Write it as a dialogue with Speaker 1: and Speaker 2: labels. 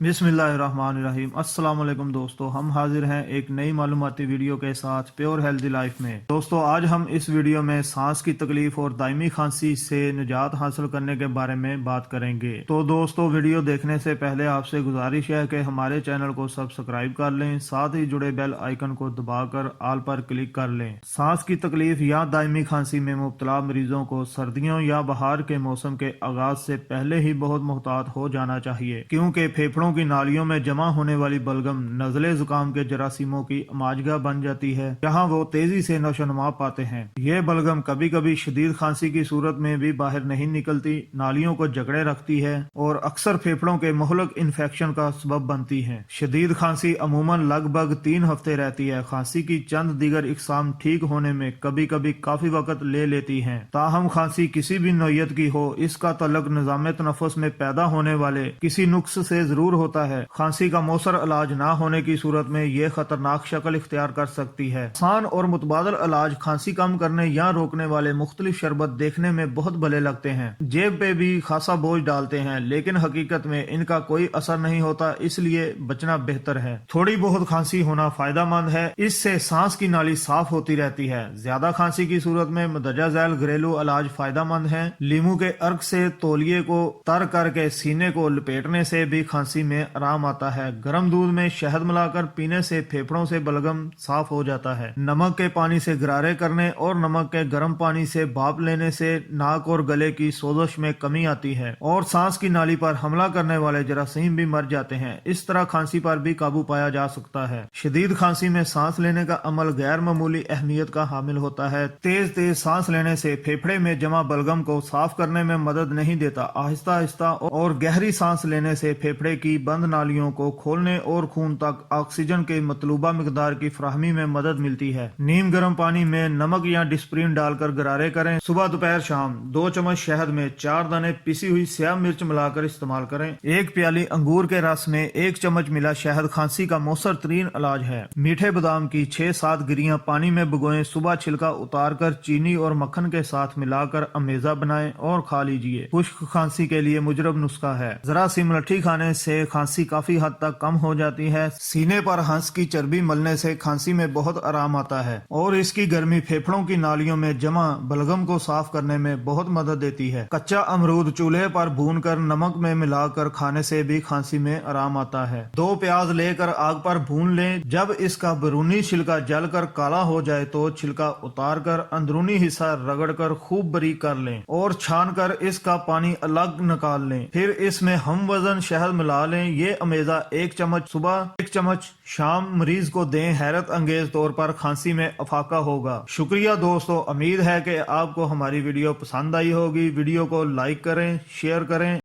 Speaker 1: बिस्मिल्लाहिर्रहमानिर्रहीम। अस्सलाम वालेकुम दोस्तों, हम हाजिर हैं एक नई मालूमाती वीडियो के साथ प्योर हेल्दी लाइफ में। दोस्तों, आज हम इस वीडियो में सांस की तकलीफ और दायमी खांसी से निजात हासिल करने के बारे में बात करेंगे। तो दोस्तों, वीडियो देखने से पहले आपसे गुजारिश है कि हमारे चैनल को सब्सक्राइब कर लें, साथ ही जुड़े बेल आइकन को दबाकर ऑल पर क्लिक कर लें। सांस की तकलीफ या दायमी खांसी में मुब्तला मरीजों को सर्दियों या बहार के मौसम के आगाज से पहले ही बहुत मुहतात हो जाना चाहिए, क्योंकि फेफड़ों की नालियों में जमा होने वाली बलगम नज़ले जुकाम के जरासीमों की अमाजगा बन जाती है, जहां वो तेजी से नशोनुमा पाते हैं। ये बलगम कभी कभी शदीद खांसी की सूरत में भी बाहर नहीं निकलती, नालियों को जकड़े रखती है और अक्सर फेफड़ों के मुहलक इन्फेक्शन का सबब बनती है। शदीद खांसी अमूमन लगभग 3 हफ्ते रहती है। खांसी की चंद दीगर इकसाम ठीक होने में कभी कभी काफी वक्त ले लेती हैं। ताहम खांसी किसी भी नौयत की हो, इसका तल्लुक निज़ाम तनफ़ुस में पैदा होने वाले किसी नुक्स से जरूर होता है। खांसी का मौसर इलाज ना होने की सूरत में यह खतरनाक शक्ल इख्तियार कर सकती है। आसान और मुतबादल इलाज खांसी कम करने या रोकने वाले मुख्तलिफ शरबत देखने में बहुत भले लगते हैं, जेब पे भी खासा बोझ डालते हैं, लेकिन हकीकत में इनका कोई असर नहीं होता, इसलिए बचना बेहतर है। थोड़ी बहुत खांसी होना फायदा मंद है, इससे सांस की नाली साफ होती रहती है। ज्यादा खांसी की सूरत में मदजा झैल घरेलू इलाज फायदा मंद है। लीमू के अर्क से तौलिए को तर करके सीने को लपेटने से भी खांसी में आराम आता है। गर्म दूध में शहद मिलाकर पीने से फेफड़ों से बलगम साफ हो जाता है। नमक के पानी से गरारे करने और नमक के गर्म पानी से भाप लेने से नाक और गले की सोजश में कमी आती है और सांस की नाली पर हमला करने वाले जरासीम भी मर जाते हैं। इस तरह खांसी पर भी काबू पाया जा सकता है। शदीद खांसी में सांस लेने का अमल गैर मामूली अहमियत का हामिल होता है। तेज तेज सांस लेने से फेफड़े में जमा बलगम को साफ करने में मदद नहीं देता। आहिस्ता आहिस्ता और गहरी सांस लेने से फेफड़े की बंद नालियों को खोलने और खून तक ऑक्सीजन के मतलूबा मिकदार की फराहमी में मदद मिलती है। नीम गर्म पानी में नमक या डिस्प्रिन डालकर गरारे करें। सुबह दोपहर शाम 2 चम्मच शहद में 4 दाने पिसी हुई स्याह मिर्च मिलाकर इस्तेमाल करें। 1 प्याली अंगूर के रस में 1 चम्मच मिला शहद खांसी का मौसर तरीन इलाज है। मीठे बादाम की 6-7 गिरियां पानी में भिगोएं, सुबह छिलका उतार कर चीनी और मक्खन के साथ मिलाकर अमेजा बनाएं और खा लीजिए। खुश्क खांसी के लिए मुजरब नुस्खा है। जरा सी मलठी खाने से खांसी काफी हद तक कम हो जाती है। सीने पर हंस की चर्बी मलने से खांसी में बहुत आराम आता है और इसकी गर्मी फेफड़ों की नालियों में जमा बलगम को साफ करने में बहुत मदद देती है। कच्चा अमरूद चूल्हे पर भूनकर नमक में मिलाकर खाने से भी खांसी में आराम आता है। 2 प्याज लेकर आग पर भून लें। जब इसका बैरूनी छिलका जलकर काला हो जाए तो छिलका उतार कर अंदरूनी हिस्सा रगड़कर खूब बारीक कर लें और छान कर इसका पानी अलग निकाल लें। फिर इसमें हम वजन शहद मिला लें। ये अमेजा 1 चम्मच सुबह 1 चम्मच शाम मरीज को दें। हैरत अंगेज तौर पर खांसी में अफाका होगा। शुक्रिया दोस्तों, उम्मीद है कि आपको हमारी वीडियो पसंद आई होगी। वीडियो को लाइक करें, शेयर करें।